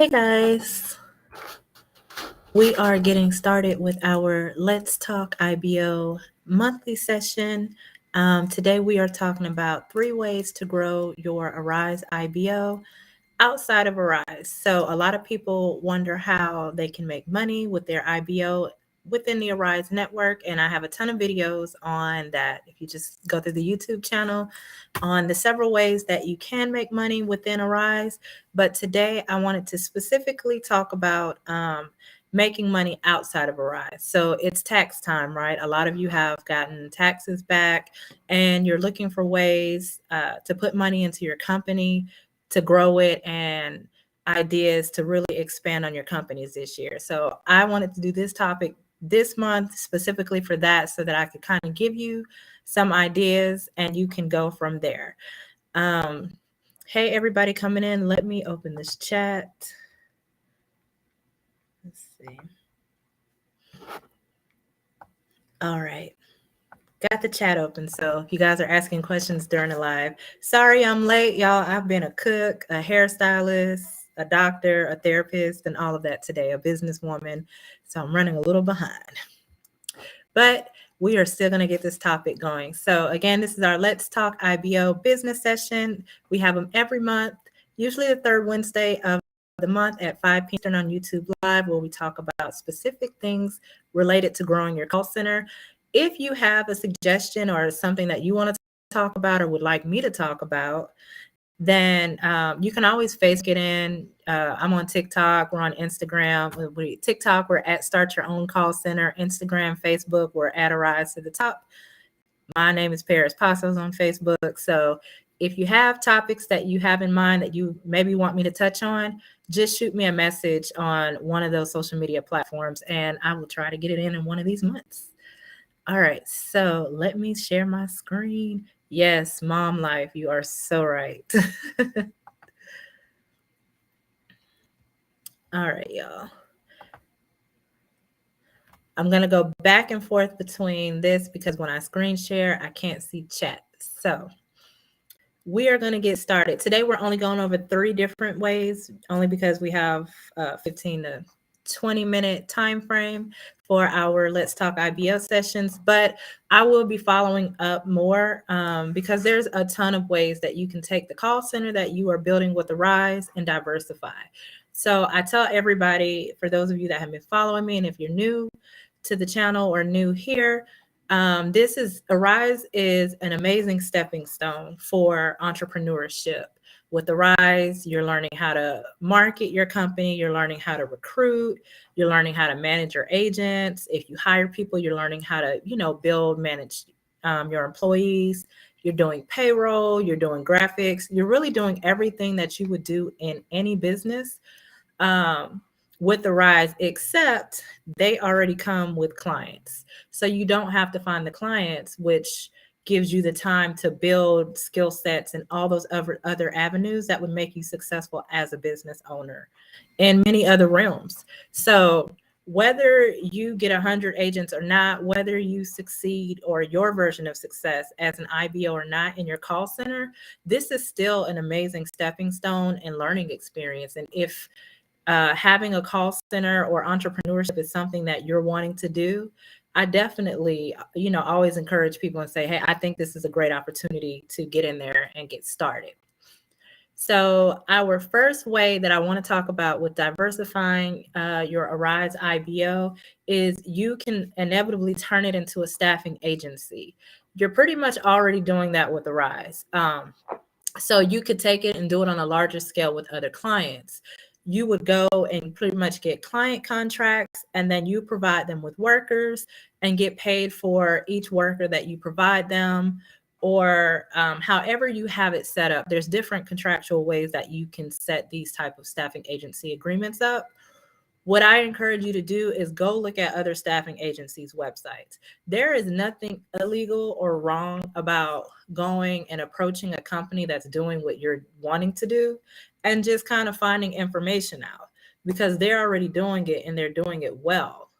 Hey guys, we are getting started with our Let's Talk IBO monthly session. Today we are talking about 3 ways to grow your Arise IBO outside of Arise. So a lot of people wonder how they can make money with their IBO within the Arise network. And I have a ton of videos on that. If you just go through the YouTube channel on the several ways that you can make money within Arise. But today I wanted to specifically talk about making money outside of Arise. So it's tax time, right? A lot of you have gotten taxes back and you're looking for ways to put money into your company to grow it and ideas to really expand on your companies this year. So I wanted to do this topic this month specifically for that so that I could kind of give you some ideas and you can go from there. Hey, everybody coming in. Let me open this chat. Let's see. All right. Got the chat open. So if you guys are asking questions during the live, sorry I'm late, y'all. I've been a cook, a hairstylist, a doctor, a therapist, and all of that today, a businesswoman. So I'm running a little behind. But we are still going to get this topic going. So again, this is our Let's Talk IBO business session. We have them every month, usually the third Wednesday of the month at 5 p.m. Eastern on YouTube Live, where we talk about specific things related to growing your call center. If you have a suggestion or something that you want to talk about or would like me to talk about, then you can always Facebook it in. I'm on TikTok. We're on Instagram. TikTok, we're at Start Your Own Call Center. Instagram, Facebook, we're at Arise to the Top. My name is Paris Passos on Facebook. So if you have topics that you have in mind that you maybe want me to touch on, just shoot me a message on one of those social media platforms and I will try to get it in one of these months. All right, so let me share my screen. Yes, mom life, you are so right. All right, y'all. I'm going to go back and forth between this because when I screen share, I can't see chat. So we are going to get started. Today, we're only going over 3 different ways, only because we have 15 to 20-minute time frame for our Let's Talk IBO sessions, but I will be following up more because there's a ton of ways that you can take the call center that you are building with Arise and diversify. So I tell everybody, for those of you that have been following me, and if you're new to the channel or new here, this is Arise is an amazing stepping stone for entrepreneurship. With Arise, you're learning how to market your company, you're learning how to recruit, you're learning how to manage your agents. If you hire people, you're learning how to, build, manage your employees. You're doing payroll, you're doing graphics, you're really doing everything that you would do in any business. With Arise, except they already come with clients. So you don't have to find the clients, which gives you the time to build skill sets and all those other avenues that would make you successful as a business owner in many other realms. So whether you get 100 agents or not, whether you succeed or your version of success as an IBO or not in your call center, this is still an amazing stepping stone and learning experience. And if having a call center or entrepreneurship is something that you're wanting to do, I definitely, always encourage people and say, hey, I think this is a great opportunity to get in there and get started. So our first way that I want to talk about with diversifying your Arise IBO is you can inevitably turn it into a staffing agency. You're pretty much already doing that with Arise. So you could take it and do it on a larger scale with other clients. You would go and pretty much get client contracts, and then you provide them with workers and get paid for each worker that you provide them, or however you have it set up. There's different contractual ways that you can set these type of staffing agency agreements up. What I encourage you to do is go look at other staffing agencies' websites. There is nothing illegal or wrong about going and approaching a company that's doing what you're wanting to do and just kind of finding information out, because they're already doing it and they're doing it well.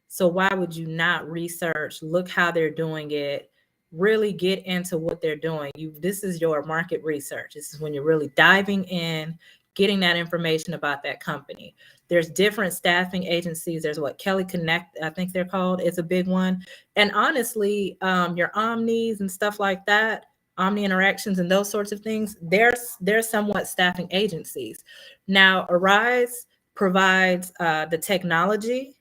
So why would you not research, look how they're doing it, really get into what they're doing? This is your market research. This is when you're really diving in, getting that information about that company. There's different staffing agencies. There's what Kelly Connect, I think they're called. It's a big one. And honestly, your Omnis and stuff like that, Omni Interactions and those sorts of things, they're somewhat staffing agencies. Now, Arise provides the technology.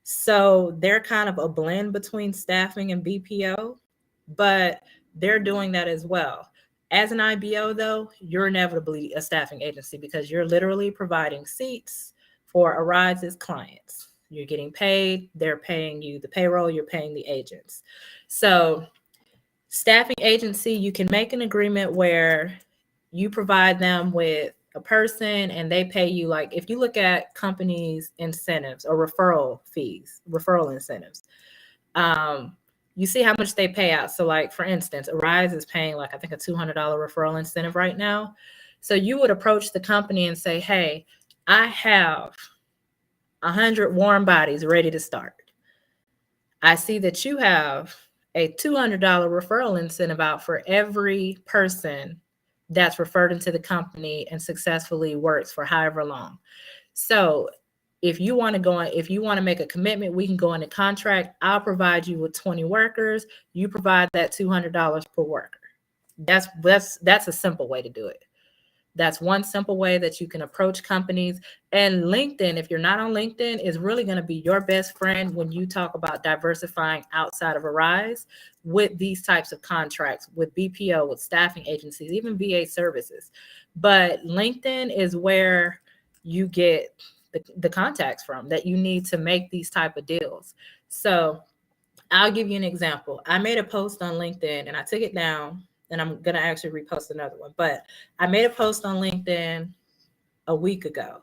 So they're kind of a blend between staffing and BPO, but they're doing that as well. As an IBO, though, you're inevitably a staffing agency because you're literally providing seats for Arise's clients. You're getting paid, they're paying you the payroll, you're paying the agents. So, staffing agency, you can make an agreement where you provide them with a person and they pay you. Like if you look at companies' incentives or referral fees, referral incentives, you see how much they pay out. So like, for instance, Arise is paying like, I think a $200 referral incentive right now. So you would approach the company and say, hey, I have 100 warm bodies ready to start. I see that you have a $200 referral incentive out for every person that's referred into the company and successfully works for however long. So if you want to make a commitment, we can go into contract. I'll provide you with 20 workers. You provide that $200 per worker. That's a simple way to do it. That's one simple way that you can approach companies. And LinkedIn, if you're not on LinkedIn, is really going to be your best friend when you talk about diversifying outside of Arise with these types of contracts, with BPO, with staffing agencies, even VA services. But LinkedIn is where you get the contacts from that you need to make these type of deals. So I'll give you an example. I made a post on LinkedIn and I took it down, and I'm going to actually repost another one. But I made a post on LinkedIn a week ago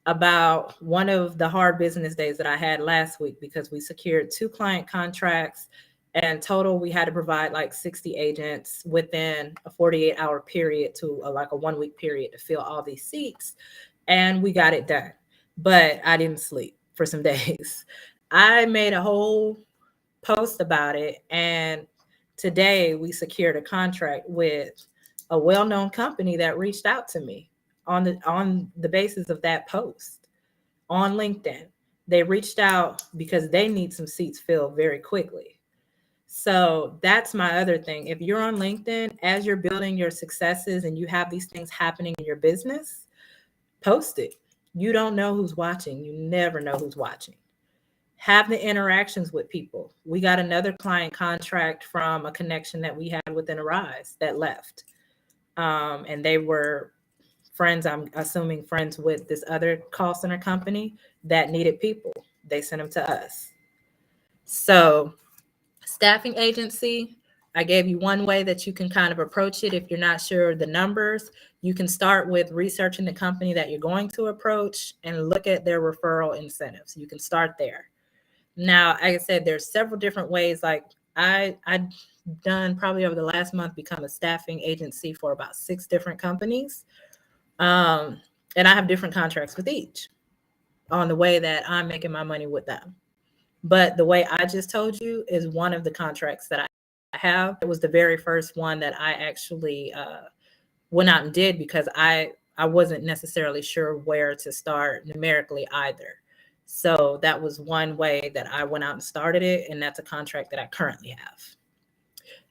about one of the hard business days that I had last week because we secured 2 client contracts, and total we had to provide like 60 agents within a 48-hour period to like a 1-week period to fill all these seats. And we got it done. But I didn't sleep for some days. I made a whole post about it, and today we secured a contract with a well-known company that reached out to me on the basis of that post on LinkedIn. They reached out because they need some seats filled very quickly. So that's my other thing. If you're on LinkedIn, as you're building your successes and you have these things happening in your business, post it. You don't know who's watching. You never know who's watching. Have the interactions with people. We got another client contract from a connection that we had within Arise that left. And they were friends, I'm assuming friends with this other call center company that needed people. They sent them to us. So staffing agency, I gave you one way that you can kind of approach it. If you're not sure the numbers, you can start with researching the company that you're going to approach and look at their referral incentives. You can start there. Now, like I said, there's several different ways. Like I've done probably over the last month become a staffing agency for about 6 different companies. And I have different contracts with each on the way that I'm making my money with them. But the way I just told you is one of the contracts that I have. It was the very first one that I actually went out and did because I wasn't necessarily sure where to start numerically either. So that was one way that I went out and started it, and that's a contract that I currently have.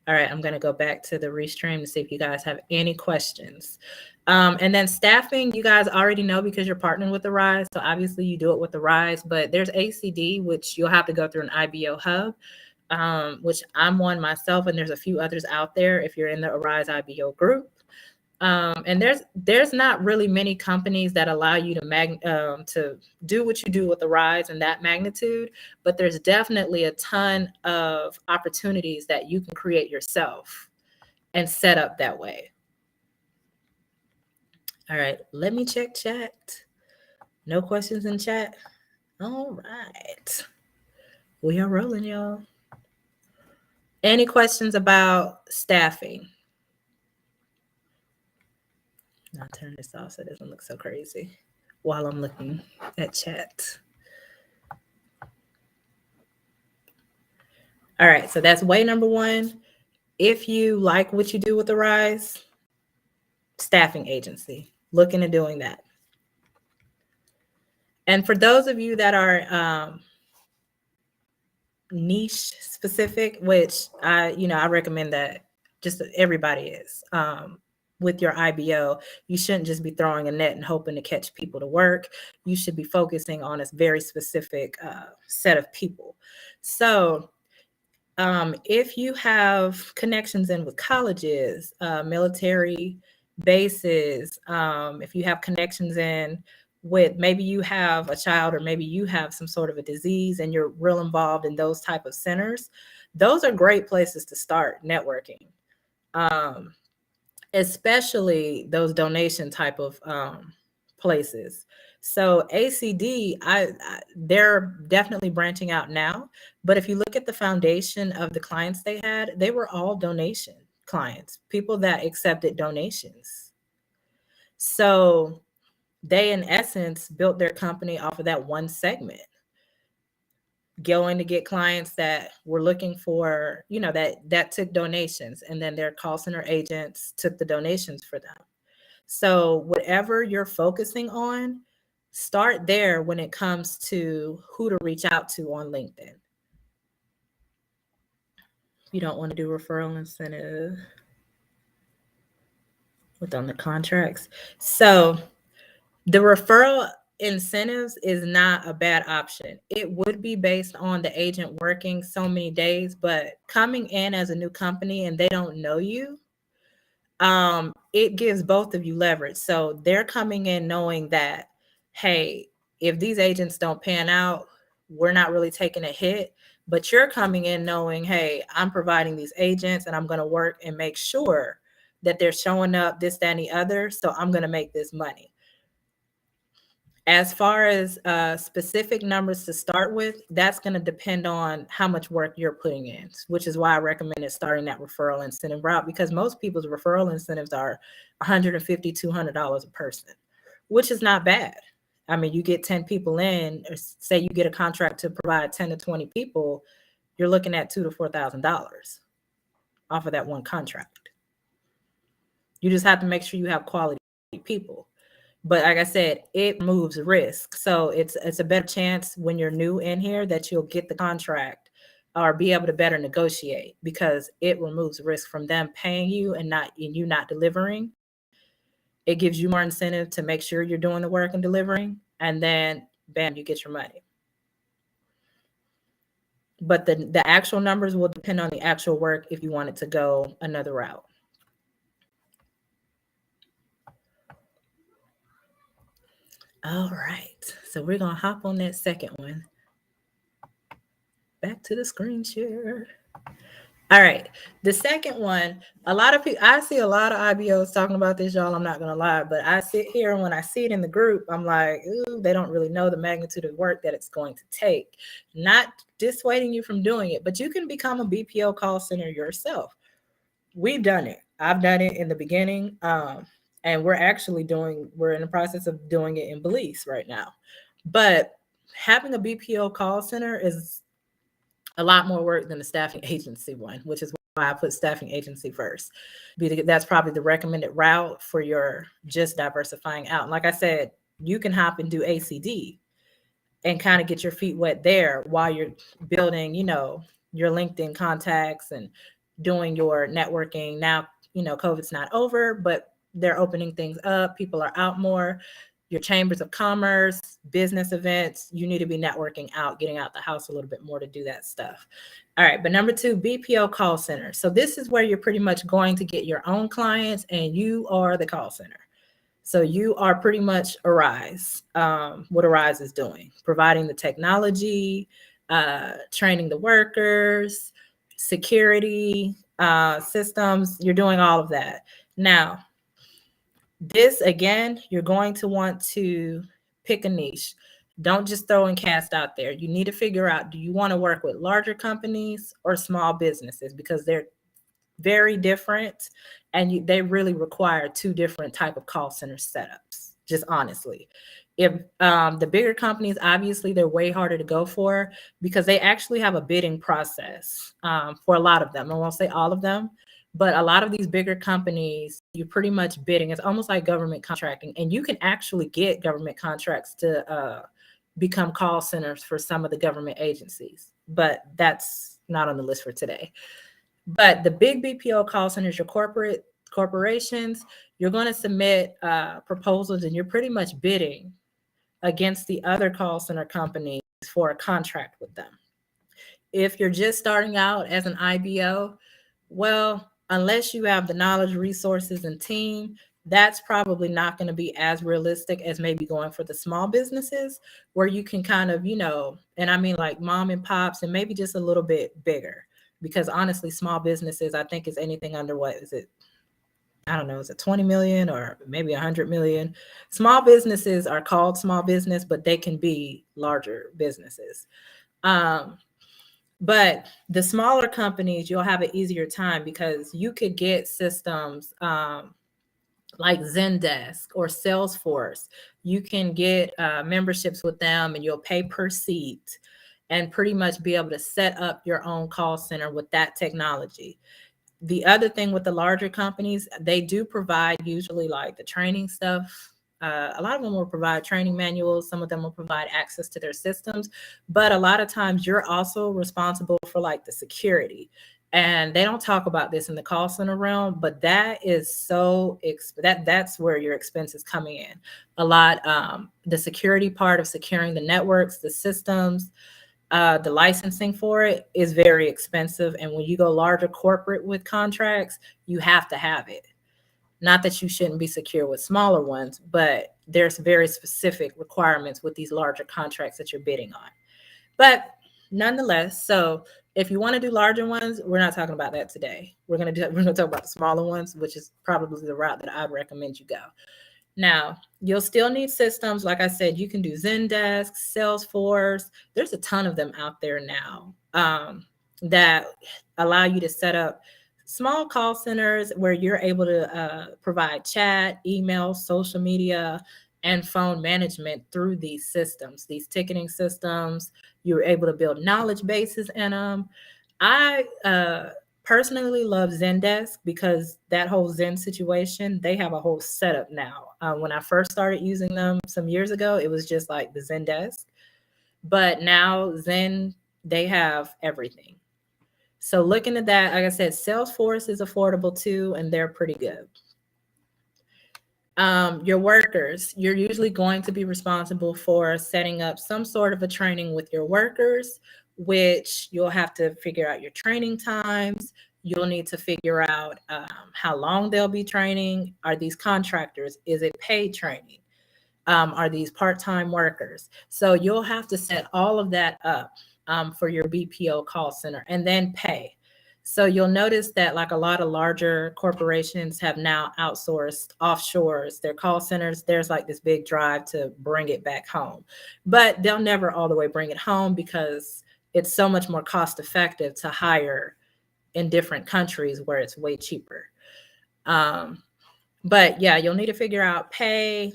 All right, I'm going to go back to the restream to see if you guys have any questions. And then staffing, you guys already know because you're partnering with the Rise. So obviously you do it with the Rise, but there's ACD, which you'll have to go through an IBO hub, which I'm one myself, and there's a few others out there if you're in the Arise IBO group. And there's not really many companies that allow you to do what you do with the Rise and that magnitude, but there's definitely a ton of opportunities that you can create yourself and set up that way. All right, let me check chat. No questions in chat. All right, we are rolling, y'all. Any questions about staffing? I'll turn this off so it doesn't look so crazy while I'm looking at chat. All right, so that's way number 1. If you like what you do with the Rise, staffing agency. look into doing that. And for those of you that are niche specific, which I recommend that just everybody is, with your IBO, you shouldn't just be throwing a net and hoping to catch people to work. You should be focusing on a very specific set of people. So if you have connections in with colleges, military bases, if you have connections in with, maybe you have a child or maybe you have some sort of a disease and you're real involved in those type of centers, those are great places to start networking. Especially those donation type of places. So ACD, they're definitely branching out now. But if you look at the foundation of the clients they had, they were all donation clients, people that accepted donations. So they, in essence, built their company off of that one segment, going to get clients that were looking for, that took donations, and then their call center agents took the donations for them. So whatever you're focusing on, start there when it comes to who to reach out to on LinkedIn. You don't want to do referral incentive within the contracts. So the referral incentives is not a bad option. It would be based on the agent working so many days, but coming in as a new company and they don't know you, it gives both of you leverage. So they're coming in knowing that, hey, if these agents don't pan out, we're not really taking a hit. But you're coming in knowing, hey, I'm providing these agents and I'm going to work and make sure that they're showing up, this, that, and the other. So I'm going to make this money. As far as specific numbers to start with, that's going to depend on how much work you're putting in, which is why I recommended starting that referral incentive route, because most people's referral incentives are $150, $200 a person, which is not bad. I mean, you get 10 people in, or say you get a contract to provide 10 to 20 people, you're looking at $2,000 to $4,000 off of that one contract. You just have to make sure you have quality people. But like I said, it removes risk. So it's a better chance when you're new in here that you'll get the contract or be able to better negotiate, because it removes risk from them paying you and you not delivering. It gives you more incentive to make sure you're doing the work and delivering, and then bam, you get your money. But the actual numbers will depend on the actual work if you want it to go another route. All right, so we're gonna hop on that second one. Back to the screen share. All right, the second one, a lot of people, I see a lot of IBOs talking about this, y'all. I'm not gonna lie, but I sit here and when I see it in the group, I'm like, ooh, they don't really know the magnitude of work that it's going to take. Not dissuading you from doing it, but you can become a BPO call center yourself. We've done it. I've done it in the beginning. And we're in the process of doing it in Belize right now. But having a BPO call center is a lot more work than the staffing agency one, which is why I put staffing agency first. That's probably the recommended route for your just diversifying out. And like I said, you can hop and do ACD and kind of get your feet wet there while you're building, your LinkedIn contacts and doing your networking. Now, COVID's not over, but they're opening things up. People are out more. Your chambers of commerce, business events, you need to be networking out, getting out the house a little bit more to do that stuff. All right, but number 2, BPO call center. So this is where you're pretty much going to get your own clients and you are the call center. So you are pretty much Arise, what Arise is doing, providing the technology, training the workers, security, systems. You're doing all of that. Now, this, again, you're going to want to pick a niche. Don't just throw and cast out there. You need to figure out, do you want to work with larger companies or small businesses? Because they're very different and they really require 2 different type of call center setups, just honestly. If the bigger companies, obviously they're way harder to go for because they actually have a bidding process for a lot of them. I won't say all of them, But a lot of these bigger companies, you're pretty much bidding. It's almost like government contracting, and you can actually get government contracts to become call centers for some of the government agencies, but that's not on the list for today. But the big BPO call centers, your corporations, you're going to submit proposals, and you're pretty much bidding against the other call center companies for a contract with them. If you're just starting out as an IBO, well, unless you have the knowledge, resources, and team, that's probably not going to be as realistic as maybe going for the small businesses where you can kind of, and I mean like mom and pops and maybe just a little bit bigger. Because honestly, small businesses, I think is anything under what is it? I don't know, is it 20 million or maybe 100 million? Small businesses are called small business, but they can be larger businesses. Um, but the smaller companies, you'll have an easier time because you could get systems like Zendesk or Salesforce. You can get memberships with them and you'll pay per seat and pretty much be able to set up your own call center with that technology. The other thing with the larger companies, they do provide usually like the training stuff. A lot of them will provide training manuals. Some of them will provide access to their systems, but a lot of times you're also responsible for like the security. And they don't talk about this in the call center realm, but that is that's where your expense is coming in a lot. The security part of securing the networks, the systems, the licensing for it is very expensive. And when you go larger corporate with contracts, you have to have it. Not that you shouldn't be secure with smaller ones, but there's very specific requirements with these larger contracts that you're bidding on. But nonetheless, so if you want to do larger ones, we're not talking about that today. We're going to talk about the smaller ones, which is probably the route that I'd recommend you go. Now, you'll still need systems. Like I said, you can do Zendesk, Salesforce. There's a ton of them out there now that allow you to set up small call centers where you're able to provide chat, email, social media, and phone management through these systems, these ticketing systems. You're able to build knowledge bases in them. I personally love Zendesk because that whole Zen situation, they have a whole setup now. When I first started using them some years ago, it was just like the Zendesk. But now Zen, they have everything. So looking at that, like I said, Salesforce is affordable too, and they're pretty good. Your workers, you're usually going to be responsible for setting up some sort of a training with your workers, which you'll have to figure out your training times. You'll need to figure out how long they'll be training. Are these contractors? Is it paid training? Are these part-time workers? So you'll have to set all of that up for your BPO call center and then pay. So you'll notice that like a lot of larger corporations have now outsourced offshores their call centers. There's like this big drive to bring it back home, but they'll never all the way bring it home because it's so much more cost effective to hire in different countries where it's way cheaper. Um, but yeah, you'll need to figure out pay,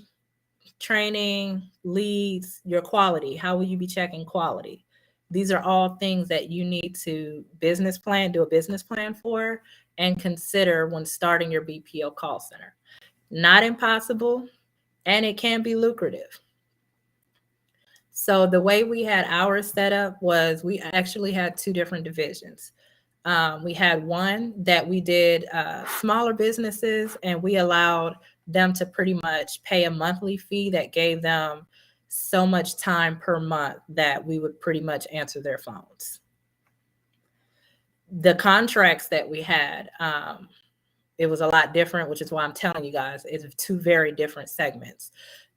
training, leads, your quality. How will you be checking quality? These are all things that you need to do a business plan for, and consider when starting your BPO call center. Not impossible, and it can be lucrative. So the way we had ours set up was we actually had two different divisions. We had one that we did smaller businesses, and we allowed them to pretty much pay a monthly fee that gave them so much time per month that we would pretty much answer their phones. The contracts that we had, it was a lot different, which is why I'm telling you guys, it's two very different segments.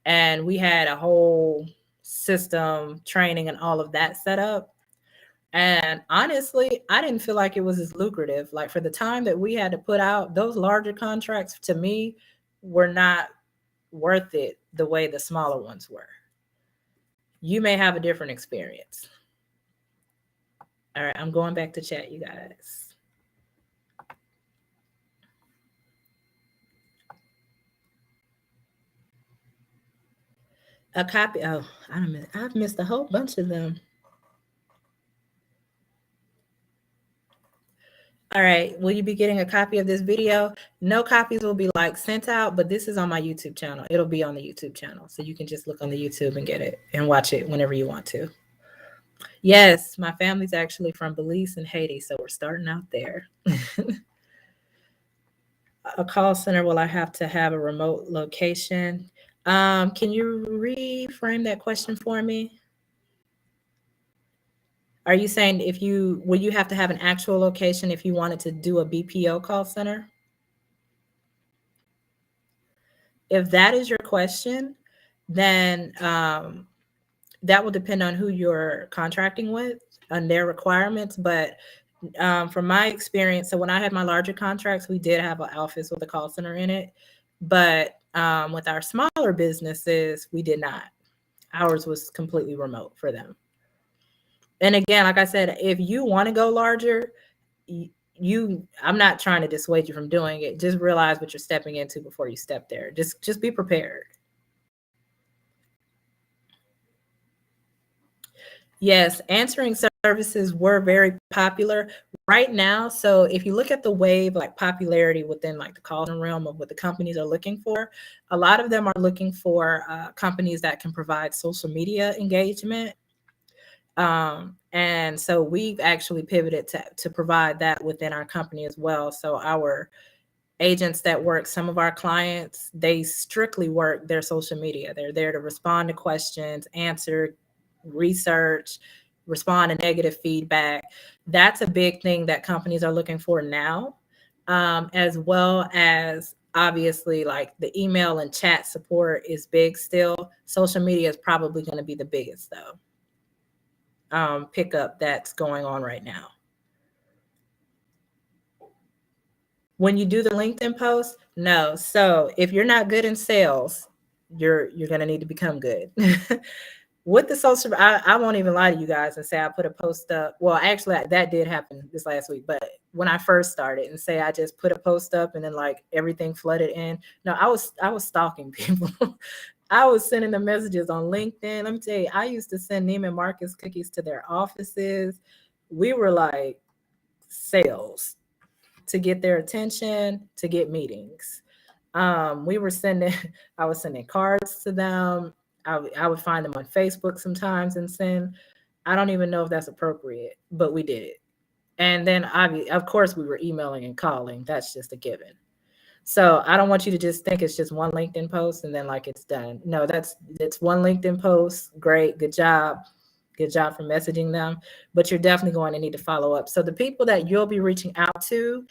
And we had a whole system training and all of that set up. And honestly, I didn't feel like it was as lucrative. Like for the time that we had to put out, those larger contracts to me were not worth it the way the smaller ones were. You may have a different experience. All right, I'm going back to chat, you guys. A copy. Oh, I've missed a whole bunch of them. All right. Will you be getting a copy of this video? No copies will be like sent out, but this is on my YouTube channel. It'll be on the YouTube channel. So you can just look on the YouTube and get it and watch it whenever you want to. Yes, my family's actually from Belize and Haiti, so we're starting out there. A call center, will I have to have a remote location? Can you reframe that question for me? Are you saying will you have to have an actual location if you wanted to do a BPO call center? If that is your question, then that will depend on who you're contracting with and their requirements. But from my experience, so when I had my larger contracts, we did have an office with a call center in it. But with our smaller businesses, we did not. Ours was completely remote for them. And again, like I said, if you want to go larger, I'm not trying to dissuade you from doing it. Just realize what you're stepping into before you step there. Just be prepared. Yes, answering services were very popular right now. So if you look at the wave, like popularity within like the call center realm of what the companies are looking for, a lot of them are looking for companies that can provide social media engagement. And so we've actually pivoted to provide that within our company as well. So our agents that work, some of our clients, they strictly work their social media. They're there to respond to questions, answer, research, respond to negative feedback. That's a big thing that companies are looking for now, as well as obviously like the email and chat support is big still. Social media is probably going to be the biggest though. Pickup that's going on right now. When you do the LinkedIn post, no. So if you're not good in sales, you're going to need to become good. With the social, I won't even lie to you guys and say I put a post up. Well, actually, that did happen this last week. But when I first started and say I just put a post up and then like everything flooded in. No, I was stalking people. I was sending them messages on LinkedIn. Let me tell you, I used to send Neiman Marcus cookies to their offices. We were like sales to get their attention, to get meetings. I was sending cards to them. I would find them on Facebook sometimes and send. I don't even know if that's appropriate, but we did it. And then of course we were emailing and calling. That's just a given. So I don't want you to just think it's just one LinkedIn post and then like it's done. No, it's one LinkedIn post. Great, good job. Good job for messaging them, but you're definitely going to need to follow up. So the people that you'll be reaching out to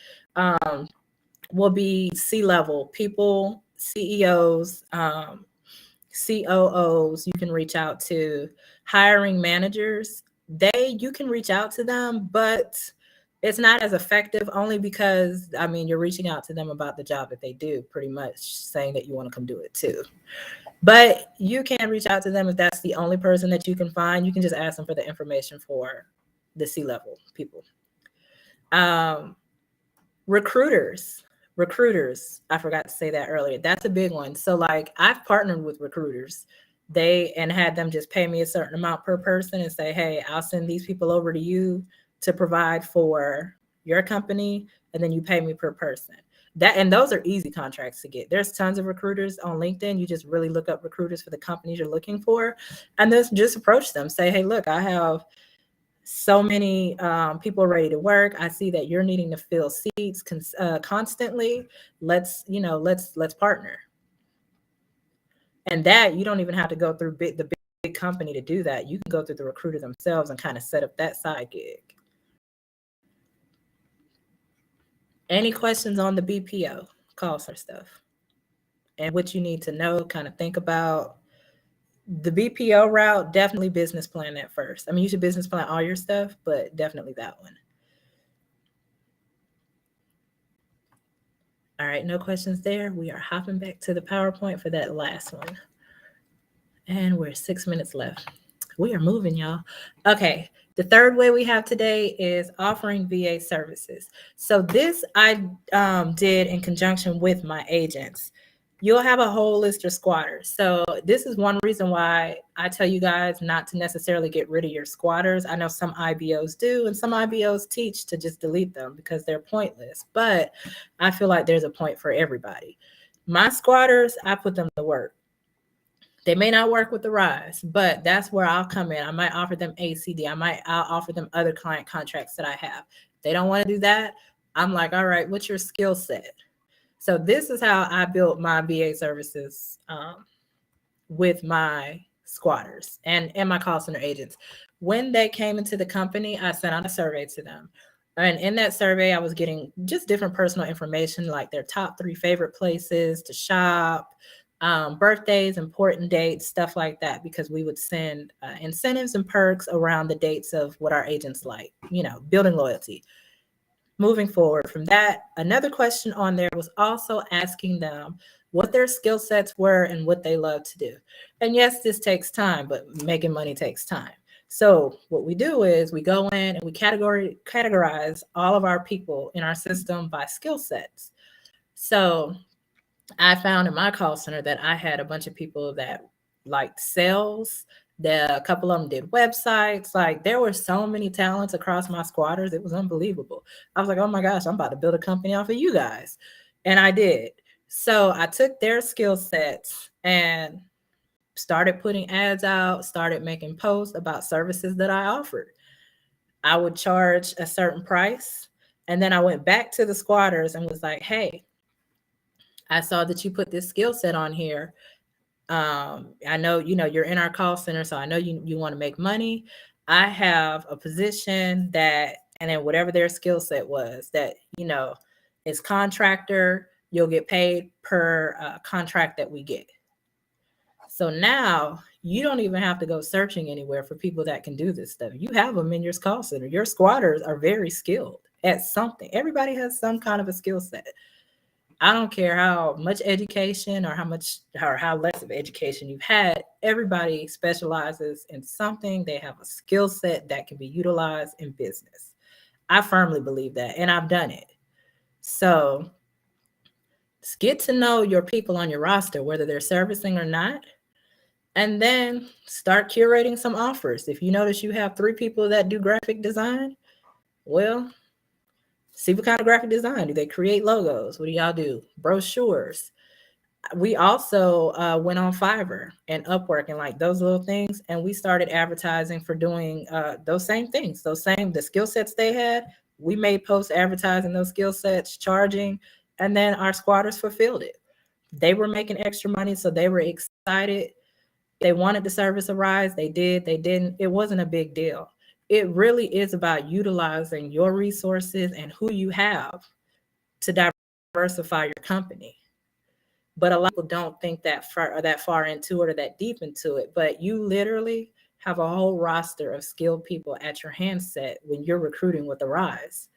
will be C-level people, CEOs, COOs. You can reach out to hiring managers. You can reach out to them, but it's not as effective only because, I mean, you're reaching out to them about the job that they do, pretty much saying that you want to come do it too. But you can reach out to them if that's the only person that you can find. You can just ask them for the information for the C-level people. Recruiters. I forgot to say that earlier. That's a big one. So like I've partnered with recruiters. And had them just pay me a certain amount per person and say, hey, I'll send these people over to you to provide for your company. And then you pay me per person. And those are easy contracts to get. There's tons of recruiters on LinkedIn. You just really look up recruiters for the companies you're looking for. And then just approach them. Say, hey, look, I have so many people ready to work. I see that you're needing to fill seats constantly. Let's partner. And that you don't even have to go through the big company to do that. You can go through the recruiter themselves and kind of set up that side gig. Any questions on the BPO call center stuff and what you need to know, kind of think about? The BPO route, definitely business plan that first. I mean, you should business plan all your stuff, but definitely that one. All right, no questions there. We are hopping back to the PowerPoint for that last one. And we're 6 minutes left. We are moving, y'all. Okay, the third way we have today is offering VA services. So this I did in conjunction with my agents. you'll have a whole list of squatters. So this is one reason why I tell you guys not to necessarily get rid of your squatters. I know some IBOs do, and some IBOs teach to just delete them because they're pointless. But I feel like there's a point for everybody. My squatters, I put them to work. They may not work with the rise, but that's where I'll come in. I might offer them ACD. I'll offer them other client contracts that I have. If they don't want to do that, I'm like, all right, what's your skill set? So this is how I built my VA services with my squatters and my call center agents. When they came into the company, I sent out a survey to them. And in that survey, I was getting just different personal information, like their top 3 favorite places to shop, birthdays, important dates, stuff like that, because we would send incentives and perks around the dates of what our agents like, building loyalty. Moving forward from that, another question on there was also asking them what their skill sets were and what they love to do. And yes, this takes time, but making money takes time. So what we do is we go in and we categorize all of our people in our system by skill sets. So I found in my call center that I had a bunch of people that liked sales. A couple of them did websites. Like, there were so many talents across my squatters. It was unbelievable. I was like, oh my gosh, I'm about to build a company off of you guys. And I did. So I took their skill sets and started putting ads out, started making posts about services that I offered. I would charge a certain price. And then I went back to the squatters and was like, hey, I saw that you put this skill set on here. I know, you're in our call center, so I know you want to make money. I have a position that, and then whatever their skill set was, that, is contractor, you'll get paid per contract that we get. So now you don't even have to go searching anywhere for people that can do this stuff. You have them in your call center. Your squatters are very skilled at something. Everybody has some kind of a skill set. I don't care how much education or how less of education you've had. Everybody specializes in something. They have a skill set that can be utilized in business. I firmly believe that, and I've done it. So get to know your people on your roster, whether they're servicing or not, and then start curating some offers. If you notice you have 3 people that do graphic design, well, see what kind of graphic design. Do they create logos? What do y'all do? Brochures. We also went on Fiverr and Upwork and like those little things. And we started advertising for doing those same things, the skill sets they had. We made posts advertising those skill sets, charging, and then our squatters fulfilled it. They were making extra money, so they were excited. They wanted the service to rise. They did. They didn't. It wasn't a big deal. It really is about utilizing your resources and who you have to diversify your company. But a lot of people don't think that far into it or that deep into it. But you literally have a whole roster of skilled people at your handset when you're recruiting with the rise.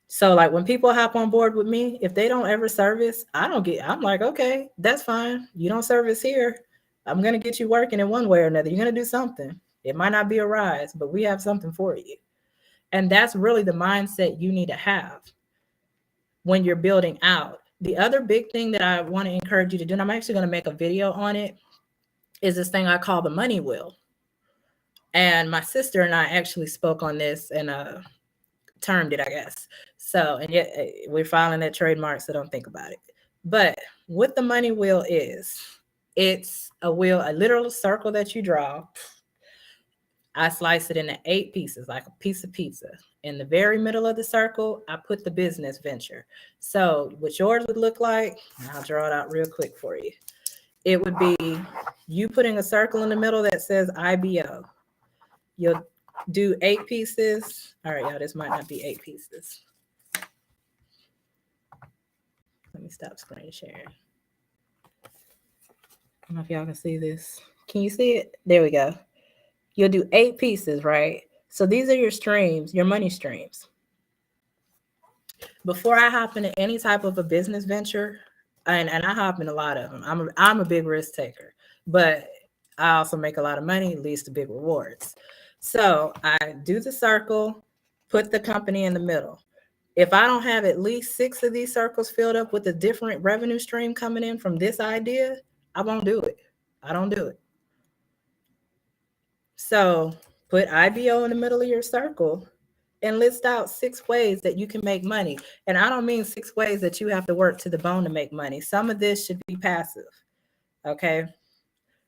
So like when people hop on board with me, if they don't ever service, I'm like, okay, that's fine. You don't service here. I'm going to get you working in one way or another. You're going to do something. It might not be a rise, but we have something for you. And that's really the mindset you need to have when you're building out. The other big thing that I want to encourage you to do, and I'm actually going to make a video on it, is this thing I call the money wheel. And my sister and I actually spoke on this and termed it, I guess. So, and yet we're filing that trademark, so don't think about it. But what the money wheel is, it's a wheel, a literal circle that you draw. I slice it into 8 pieces, like a piece of pizza. In the very middle of the circle, I put the business venture. So what yours would look like, I'll draw it out real quick for you. It would be you putting a circle in the middle that says IBO. You'll do 8 pieces. All right, y'all, this might not be 8 pieces. Let me stop screen sharing. I don't know if y'all can see this. Can you see it? There we go. You'll do 8 pieces, right? So these are your streams, your money streams. Before I hop into any type of a business venture, and I hop in a lot of them, I'm a big risk taker, but I also make a lot of money, leads to big rewards. So I do the circle, put the company in the middle. If I don't have at least 6 of these circles filled up with a different revenue stream coming in from this idea, I won't do it. I don't do it. So put IBO in the middle of your circle and list out 6 ways that you can make money. And I don't mean 6 ways that you have to work to the bone to make money. Some of this should be passive. Okay.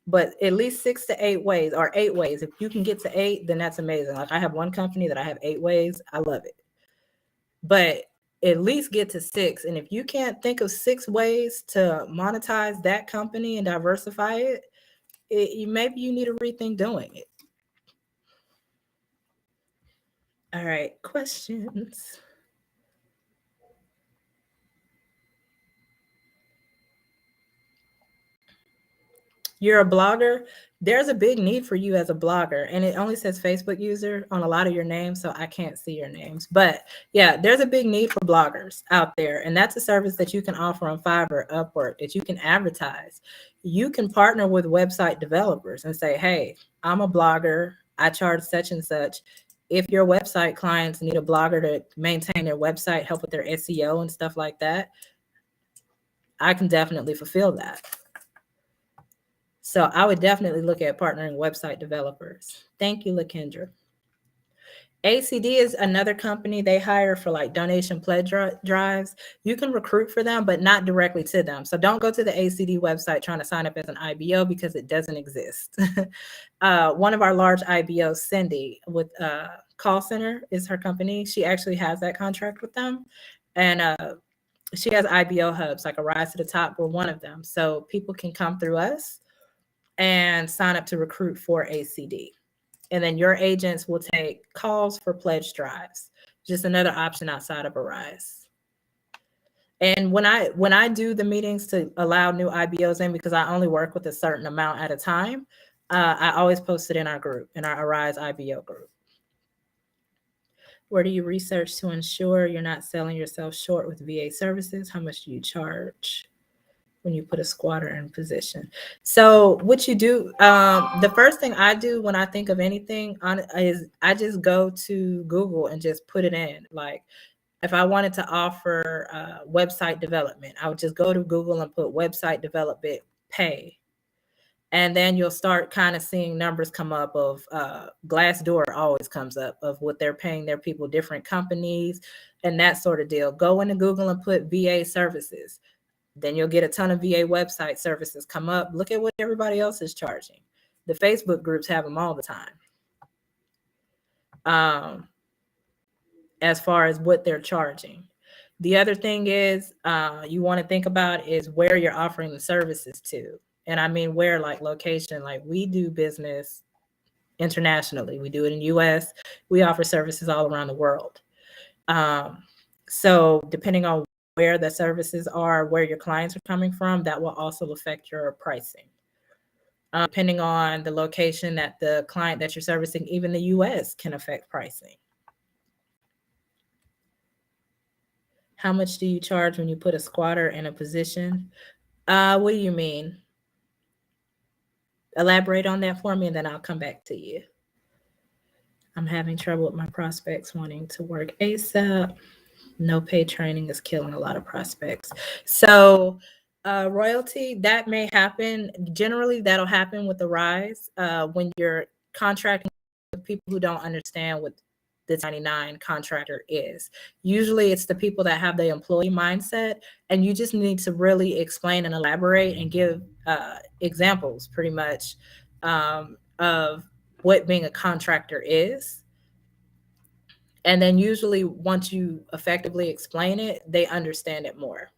But at least 6 to 8 ways, or 8 ways. If you can get to 8, then that's amazing. Like I have one company that I have 8 ways. I love it. But at least get to 6. And if you can't think of 6 ways to monetize that company and diversify it, maybe you need to rethink doing it. All right, questions. You're a blogger. There's a big need for you as a blogger, and it only says Facebook user on a lot of your names, so I can't see your names. But yeah, there's a big need for bloggers out there, and that's a service that you can offer on Fiverr, Upwork, that you can advertise. You can partner with website developers and say, hey, I'm a blogger. I charge such and such. If your website clients need a blogger to maintain their website, help with their SEO and stuff like that, I can definitely fulfill that. So I would definitely look at partnering website developers. Thank you, LaKendra. ACD is another company. They hire for like donation pledge drives. You can recruit for them, but not directly to them. So don't go to the ACD website trying to sign up as an IBO because it doesn't exist. One of our large IBOs, Cindy, with call center is her company. She actually has that contract with them. And she has IBO hubs, like a Rise to the Top. We're one of them. So people can come through us and sign up to recruit for ACD. And then your agents will take calls for pledge drives. Just another option outside of Arise. And when I do the meetings to allow new IBOs in, because I only work with a certain amount at a time, I always post it in our group, in our Arise IBO group. Where do you research to ensure you're not selling yourself short with VA services? How much do you charge when you put a squatter in position? So what you do, the first thing I do when I think of anything is I just go to Google and just put it in. Like if I wanted to offer website development, I would just go to Google and put website development pay. And then you'll start kind of seeing numbers come up of Glassdoor always comes up of what they're paying their people, different companies and that sort of deal. Go into Google and put VA services. Then you'll get a ton of VA website services come up. Look at what everybody else is charging. The Facebook groups have them all the time. As far as what they're charging. The other thing is you want to think about is where you're offering the services to. And I mean, where, like location, like we do business internationally. We do it in US. We offer services all around the world. So depending on where the services are, where your clients are coming from, that will also affect your pricing. Depending on the location that the client that you're servicing, even the US can affect pricing. How much do you charge when you put a squatter in a position? What do you mean? Elaborate on that for me, and then I'll come back to you. I'm having trouble with my prospects wanting to work ASAP. No pay training is killing a lot of prospects. So royalty, that may happen. Generally, that'll happen with the rise when you're contracting with people who don't understand what the 99 contractor is. Usually it's the people that have the employee mindset, and you just need to really explain and elaborate and give examples pretty much of what being a contractor is. And then usually once you effectively explain it, they understand it more.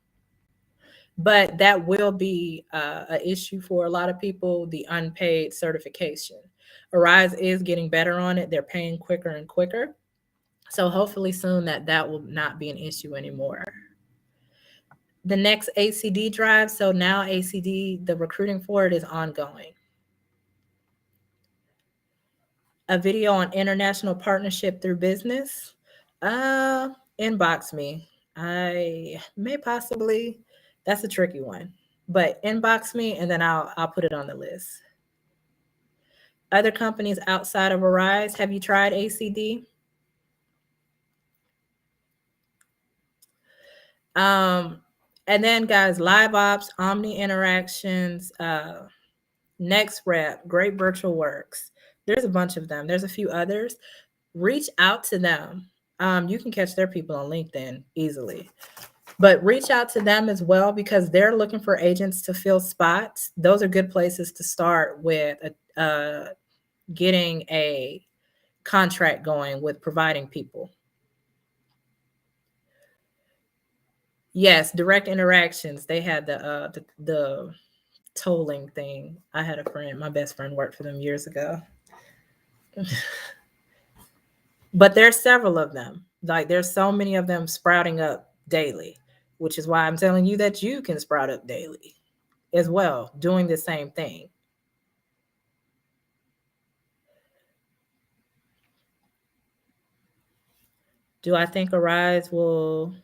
But that will be an issue for a lot of people, the unpaid certification. Arise is getting better on it. They're paying quicker and quicker. So hopefully soon that will not be an issue anymore. The next ACD drive, so now ACD, the recruiting for it is ongoing. A video on international partnership through business. Inbox me. I may possibly, that's a tricky one, but inbox me and then I'll put it on the list. Other companies outside of Arise, have you tried ACD? And then guys, live ops, omni interactions, next rep, great virtual works. There's a bunch of them. There's a few others. Reach out to them. You can catch their people on LinkedIn easily, but reach out to them as well because they're looking for agents to fill spots. Those are good places to start with getting a contract going with providing people. Yes, direct interactions. They had the tolling thing. I had a friend, my best friend worked for them years ago. But there's several of them. Like there's so many of them sprouting up daily, which is why I'm telling you that you can sprout up daily as well, doing the same thing. Do I think Arise will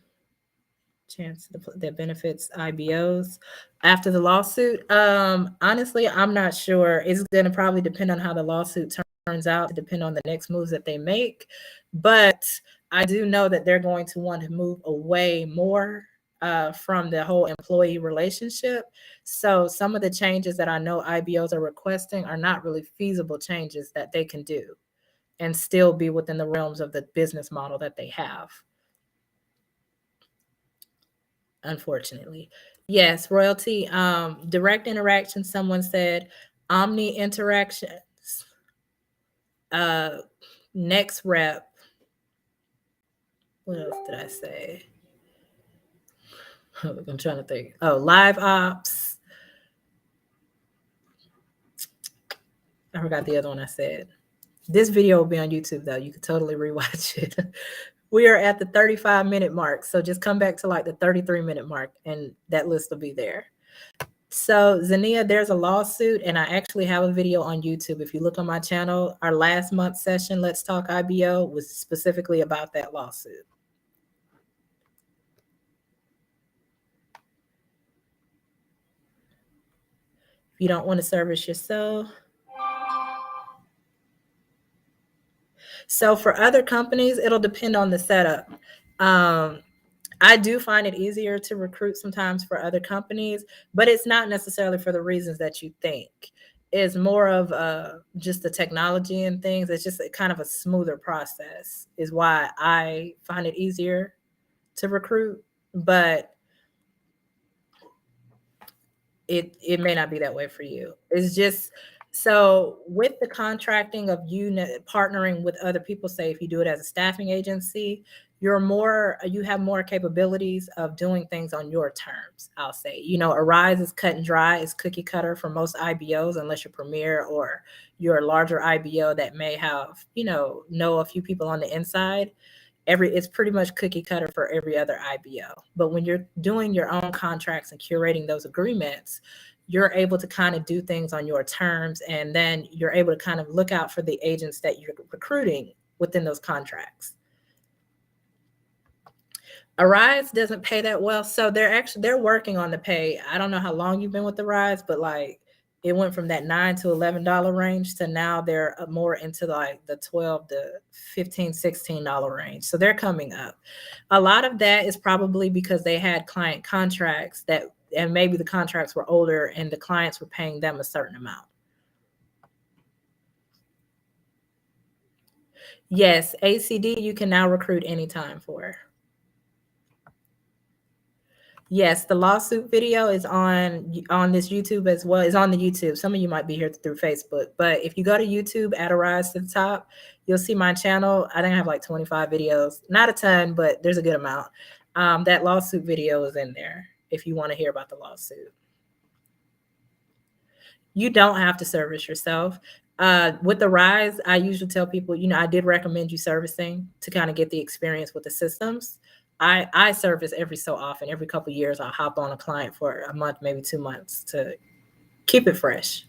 chance that benefits IBOs after the lawsuit? Honestly, I'm not sure. It's going to probably depend on how the lawsuit turns out, to depend on the next moves that they make. But I do know that they're going to want to move away more from the whole employee relationship. So some of the changes that I know IBOs are requesting are not really feasible changes that they can do and still be within the realms of the business model that they have, unfortunately. Yes, royalty, direct interaction, someone said, omni interactions, uh, next rep. What else did I say? I'm trying to think. Oh, live ops. I forgot the other one I said. This video will be on YouTube though. You can totally rewatch it. We are at the 35-minute mark. So just come back to like the 33-minute mark and that list will be there. So Zania, there's a lawsuit and I actually have a video on YouTube. If you look on my channel, our last month session, Let's Talk IBO, was specifically about that lawsuit. If you don't want to service yourself. So for other companies, it'll depend on the setup. I do find it easier to recruit sometimes for other companies, but it's not necessarily for the reasons that you think. It's more of just the technology and things. It's just kind of a smoother process is why I find it easier to recruit, but it may not be that way for you. It's just so with the contracting of you partnering with other people, say if you do it as a staffing agency, you have more capabilities of doing things on your terms. I'll say, Arise is cut and dry, is cookie cutter for most IBOs, unless you're Premier or you're a larger IBO that may have, know a few people on the inside. It's pretty much cookie cutter for every other IBO. But when you're doing your own contracts and curating those agreements, you're able to kind of do things on your terms, and then you're able to kind of look out for the agents that you're recruiting within those contracts. Arise doesn't pay that well, so they're working on the pay. I don't know how long you've been with Arise, but like it went from that $9 to $11 range to now they're more into like the $12 to $15, $16 range. So they're coming up. A lot of that is probably because they had client contracts and maybe the contracts were older and the clients were paying them a certain amount. Yes, ACD you can now recruit anytime for. Yes, the lawsuit video is on this YouTube as well. It's on the YouTube. Some of you might be here through Facebook, but if you go to YouTube, add Arise to the top, you'll see my channel. I think I have like 25 videos, not a ton, but there's a good amount. That lawsuit video is in there if you want to hear about the lawsuit. You don't have to service yourself. With the Rise, I usually tell people, I did recommend you servicing to kind of get the experience with the systems. I service every so often. Every couple of years, I'll hop on a client for a month, maybe 2 months to keep it fresh.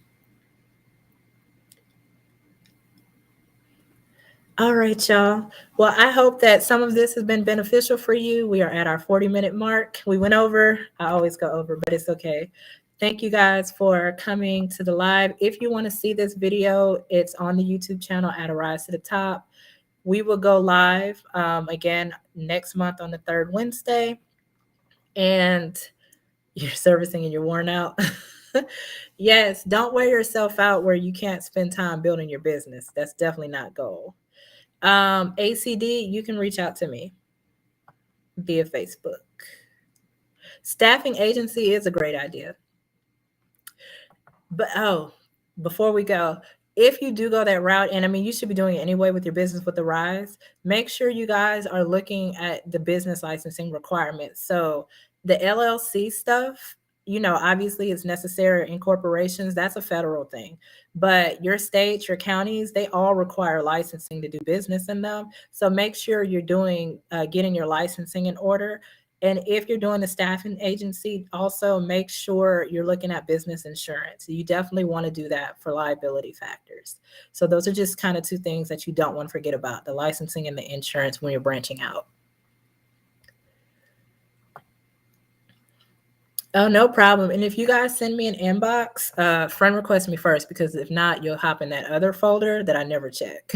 All right, y'all. Well, I hope that some of this has been beneficial for you. We are at our 40-minute mark. We went over. I always go over, but it's okay. Thank you guys for coming to the live. If you want to see this video, it's on the YouTube channel at Arise to the Top. We will go live again next month on the third Wednesday. and you're servicing and you're worn out. Yes, don't wear yourself out where you can't spend time building your business. That's definitely not goal. ACD, you can reach out to me via Facebook. Staffing agency is a great idea. But before we go, if you do go that route, and I mean, you should be doing it anyway with your business with the Rise, make sure you guys are looking at the business licensing requirements. So the LLC stuff, obviously it's necessary in corporations. That's a federal thing. But your states, your counties, they all require licensing to do business in them. So make sure you're getting your licensing in order. And if you're doing a staffing agency, also make sure you're looking at business insurance. You definitely want to do that for liability factors. So those are just kind of two things that you don't want to forget about, the licensing and the insurance when you're branching out. Oh, no problem. And if you guys send me an inbox, friend request me first, because if not, you'll hop in that other folder that I never check.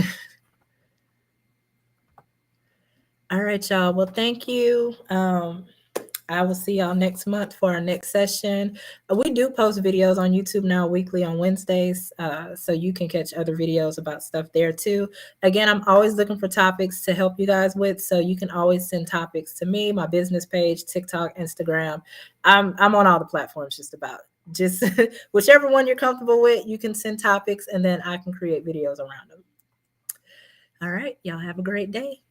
All right, y'all. Well, thank you. I will see y'all next month for our next session. We do post videos on YouTube now weekly on Wednesdays, so you can catch other videos about stuff there too. Again, I'm always looking for topics to help you guys with, so you can always send topics to me, my business page, TikTok, Instagram. I'm on all the platforms just about. Just whichever one you're comfortable with, you can send topics, and then I can create videos around them. All right, y'all have a great day.